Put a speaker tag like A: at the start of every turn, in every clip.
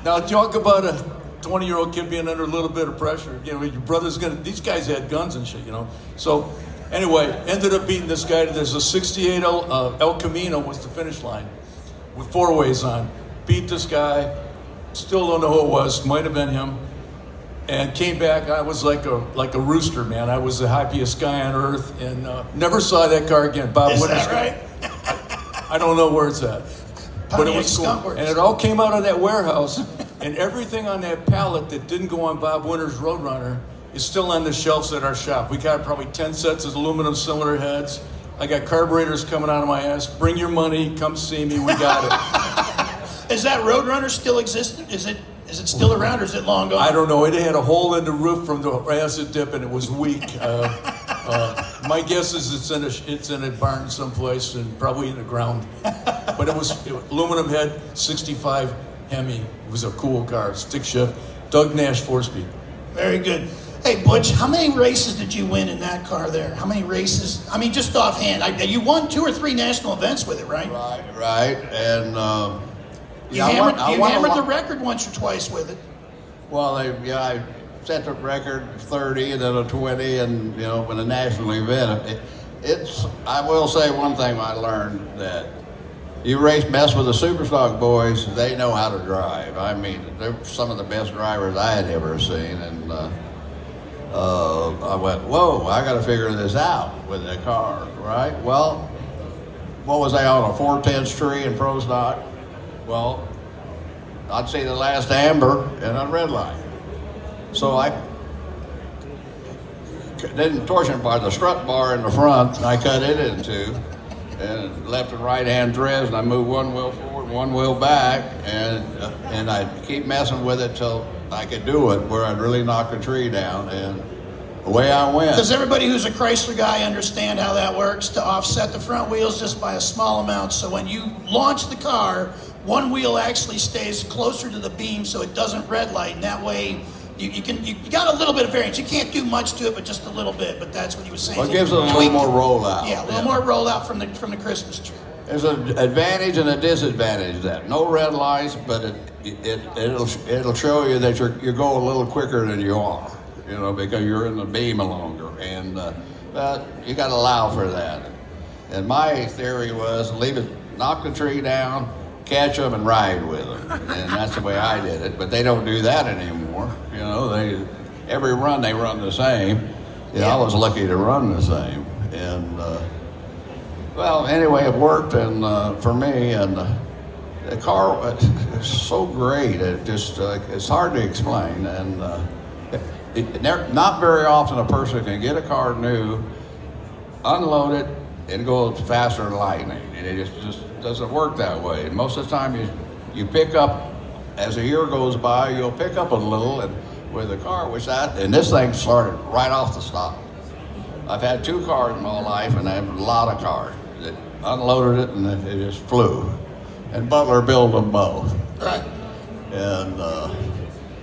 A: Now talk about a 20-year-old kid being under a little bit of pressure. You know, your brother's gonna. These guys had guns and shit. You know. So anyway, ended up beating this guy. There's a '68 El Camino was the finish line with 4-ways on. Beat this guy. Still don't know who it was. Might have been him. And came back. I was like a rooster, man. I was the happiest guy on earth, and never saw that car again. Bob
B: Is
A: Winter's
B: that right?
A: I don't know where it's at, but it was cool.
B: Skunkworks.
A: And it all came out of that warehouse, and everything on that pallet that didn't go on Bob Winter's Roadrunner is still on the shelves at our shop. We got probably 10 sets of aluminum cylinder heads. I got carburetors coming out of my ass. Bring your money. Come see me. We got it.
B: Is that Roadrunner still existent? Is it still around, or is it long gone?
A: I don't know. It had a hole in the roof from the acid dip, and it was weak. My guess is it's in a barn someplace, and probably in the ground. But it was aluminum head, 65 Hemi. It was a cool car, stick shift. Doug Nash 4-speed.
B: Very good. Hey, Butch, how many races did you win in that car there? How many races? I mean, just offhand. You won 2 or 3 national events with it, right?
C: Right. And
B: you hammered the record once or twice with it.
C: well, I set the record 30 and then a 20, and in a national event, I will say one thing I learned, that you mess with the Superstock boys, they know how to drive. I mean, they're some of the best drivers I had ever seen, and I went, whoa, I got to figure this out with the car, right? Well, what was I on, a 410 tree in Pro Stock? Well, I'd see the last amber and a red light. So I didn't torsion bar, the strut bar in the front, I cut it in 2, and left and right hand dress, and I moved one wheel forward, one wheel back, and I'd keep messing with it till I could do it, where I'd really knock a tree down, and away I went.
B: Does everybody who's a Chrysler guy understand how that works, to offset the front wheels just by a small amount, so when you launch the car, one wheel actually stays closer to the beam so it doesn't red light, and that way you got a little bit of variance. You can't do much to it, but just a little bit. But that's what he was saying.
C: Well, it gives it a little more rollout.
B: Yeah, a little more rollout from the Christmas tree.
C: There's an advantage and a disadvantage to that. No red lights, but it'll show you that you're going a little quicker than you are, because you're in the beam longer, and you got to allow for that. And my theory was leave it, knock the tree down, catch them and ride with them, and that's the way I did it. But they don't do that anymore. Every run they run the same. I was lucky to run the same, and well, anyway, it worked, and for me, and the car is so great. It just it's hard to explain, and not very often a person can get a car new, unload it, and go faster than lightning. And it just doesn't work that way. And most of the time, you pick up, as a year goes by, you'll pick up a little, and with the car, and this thing started right off the stop. I've had 2 cars in my life, and I have a lot of cars that unloaded it, and it just flew. And Butler built them both.
B: Right.
C: And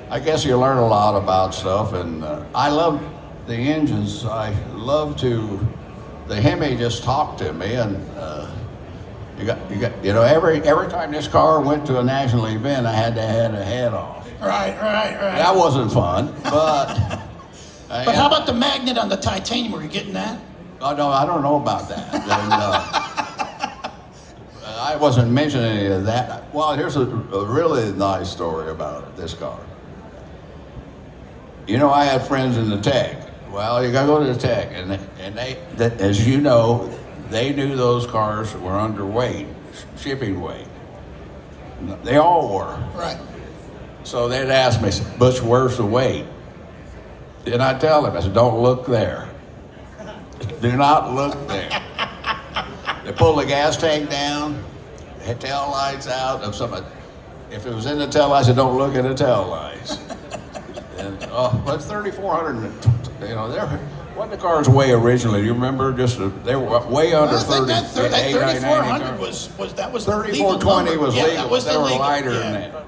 C: I guess you learn a lot about stuff, and I love the engines. I love the Hemi just talked to me, and you got every time this car went to a national event, I had to have a head off.
B: Right.
C: That wasn't fun, but.
B: But how about the magnet on the titanium? Were you getting that?
C: Oh, no, I don't know about that. And, I wasn't mentioning any of that. Well, here's a really nice story about this car. I had friends in the tech. Well, you got to go to the tech, and they, as you know, they knew those cars were underweight, shipping weight. They all were.
B: Right.
C: So they'd ask me, Butch, where's the weight? And I tell them, I said, don't look there. Do not look there. They pull the gas tank down, the tail lights out. If it was in the tail lights, I said, don't look at the tail lights. And but 3,400. What the cars weigh originally? Do you remember? They were way under 30.
B: That 3,400 was
C: 3,420 was legal.
B: That was
C: they were
B: legal.
C: lighter than that.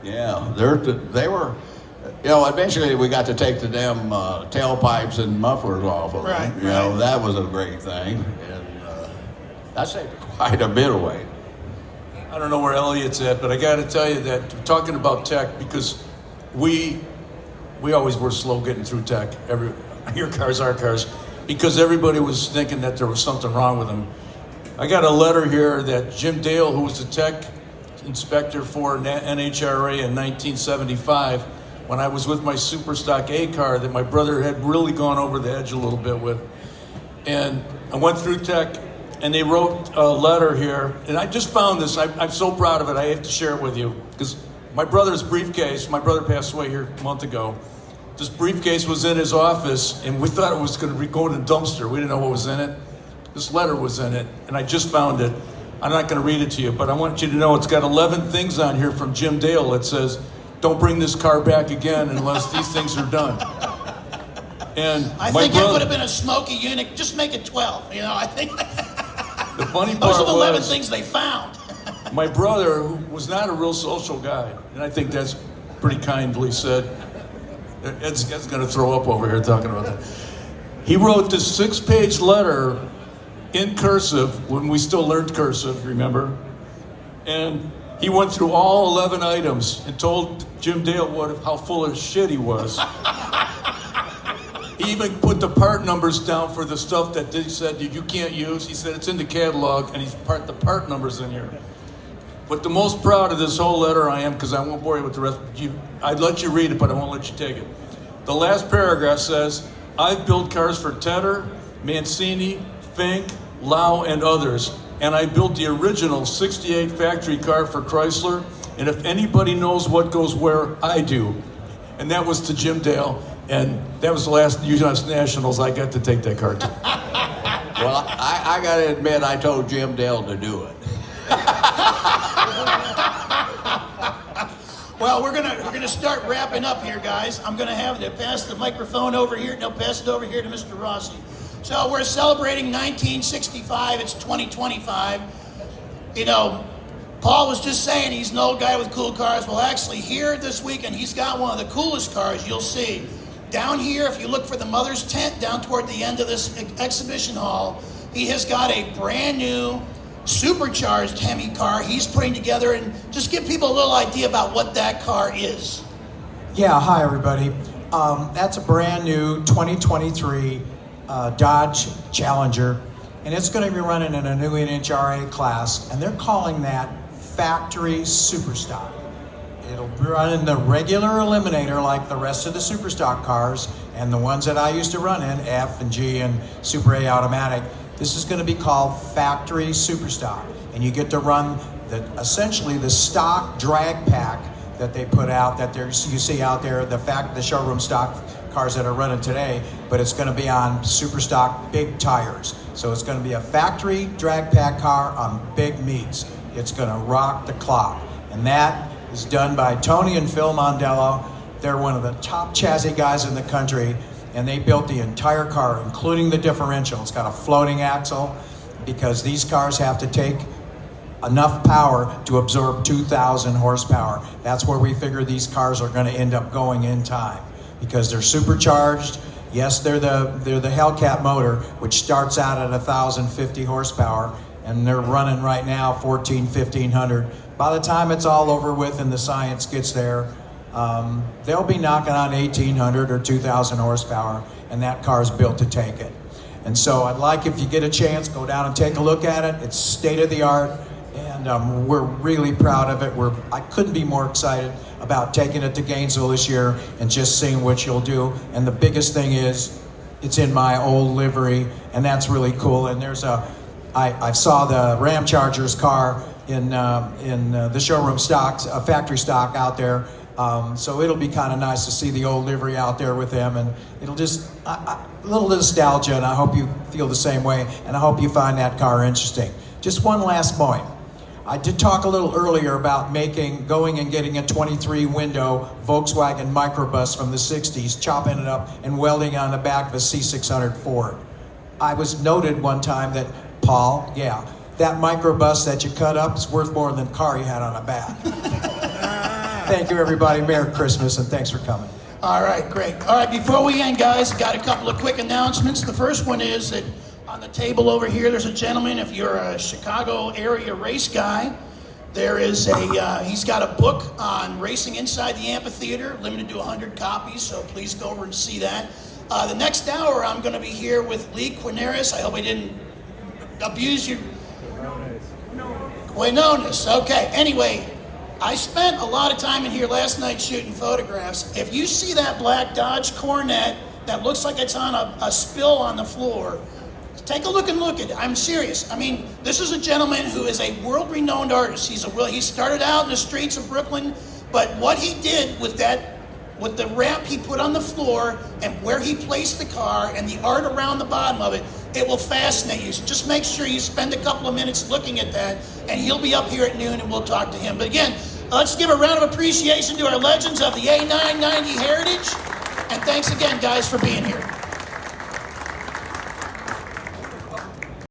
C: Yeah, they were. Eventually we got to take the damn tailpipes and mufflers off of them.
B: Right.
C: That was a great thing, and that saved quite a bit of weight.
A: I don't know where Elliot's at, but I got to tell you that talking about tech, because we always were slow getting through tech. Your cars, our cars, because everybody was thinking that there was something wrong with them. I got a letter here that Jim Dale, who was the tech inspector for NHRA in 1975, when I was with my Superstock A car that my brother had really gone over the edge a little bit with. And I went through tech, and they wrote a letter here, and I just found this. I'm so proud of it. I have to share it with you, because my brother's briefcase, my brother passed away here a month ago. This briefcase was in his office, and we thought it was going to be going in a dumpster. We didn't know what was in it. This letter was in it, and I just found it. I'm not going to read it to you, but I want you to know it's got 11 things on here from Jim Dale that says, don't bring this car back again unless these things are done. And
B: I think it would have been a smoky unit. Just make it 12. You know, I think
A: the funny part
B: those are the 11
A: was,
B: things they found.
A: my brother, who was not a real social guy, and I think that's pretty kindly said. Ed's going to throw up over here talking about that. He wrote this 6-page letter in cursive when we still learned cursive, remember? And he went through all 11 items and told Jim Dale how full of shit he was. He even put the part numbers down for the stuff that they said you can't use. He said it's in the catalog, and he's the part numbers in here. But the most proud of this whole letter I am, because I won't bore you with the rest. I'd let you read it, but I won't let you take it. The last paragraph says, I've built cars for Tedder, Mancini, Fink, Lau, and others. And I built the original 68 factory car for Chrysler. And if anybody knows what goes where, I do. And that was to Jim Dale. And that was the last U.S. Nationals I got to take that car to.
C: Well, I got to admit, I told Jim Dale to do it.
B: Well, we're gonna start wrapping up here, guys. I'm gonna have to pass the microphone over here. No, pass it over here to Mr. Rossi. So we're celebrating 1965. It's 2025. You know, Paul was just saying he's an old guy with cool cars. Well, actually, here this weekend, he's got one of the coolest cars you'll see. Down here, if you look for the mother's tent down toward the end of this exhibition hall, he has got a brand new supercharged Hemi car he's putting together, and just give people a little idea about what that car is.
D: Yeah, hi everybody. That's a brand new 2023 Dodge Challenger, and it's going to be running in a new NHRA class, and they're calling that Factory Superstock. It'll run in the regular Eliminator like the rest of the Superstock cars, and the ones that I used to run in, F and G and Super A Automatic. This is going to be called Factory Superstock, and you get to run essentially the stock drag pack that they put out, that you see out there, the showroom stock cars that are running today, but it's going to be on Superstock big tires. So it's going to be a factory drag pack car on big meats. It's going to rock the clock, and that is done by Tony and Phil Mondello. They're one of the top chassis guys in the country, and they built the entire car, including the differential. It's got a floating axle because these cars have to take enough power to absorb 2,000 horsepower. That's where we figure these cars are going to end up going in time, because they're supercharged. Yes, they're the Hellcat motor, which starts out at 1,050 horsepower, and they're running right now 1,500. By the time it's all over with and the science gets there, they'll be knocking on 1,800 or 2,000 horsepower, and that car's built to take it. And so I'd like, if you get a chance, go down and take a look at it. It's state of the art, and we're really proud of it. I couldn't be more excited about taking it to Gainesville this year and just seeing what you'll do. And the biggest thing is, it's in my old livery, and that's really cool. And I saw the Ram Chargers car in the showroom stocks, factory stock out there. So it'll be kind of nice to see the old livery out there with them, and it'll just a little nostalgia, and I hope you feel the same way, and I hope you find that car interesting. Just one last point. I did talk a little earlier about going and getting a 23 window Volkswagen microbus from the 60s, chopping it up and welding it on the back of a C600 Ford. I was noted one time that, Paul, yeah, that microbus that you cut up is worth more than the car you had on the back. Thank you, everybody. Merry Christmas, and thanks for coming.
B: All right, great. All right, before we end, guys, got a couple of quick announcements. The first one is that on the table over here, there's a gentleman. If you're a Chicago area race guy There is he's got a book on racing inside the amphitheater, limited to 100 copies, so please go over and see that. The next hour, I'm going to be here with Lee Quinones. I hope I didn't abuse you. Quinones. Okay, anyway, I spent a lot of time in here last night shooting photographs. If you see that black Dodge Corvette that looks like it's on a spill on the floor, take a look and look at it. I'm serious. I mean, this is a gentleman who is a world-renowned artist. He started out in the streets of Brooklyn, but what he did with the wrap he put on the floor and where he placed the car and the art around the bottom of it, it will fascinate you. So just make sure you spend a couple of minutes looking at that, and he'll be up here at noon and we'll talk to him. But again, let's give a round of appreciation to our legends of the A990 Heritage. And thanks again, guys, for being here.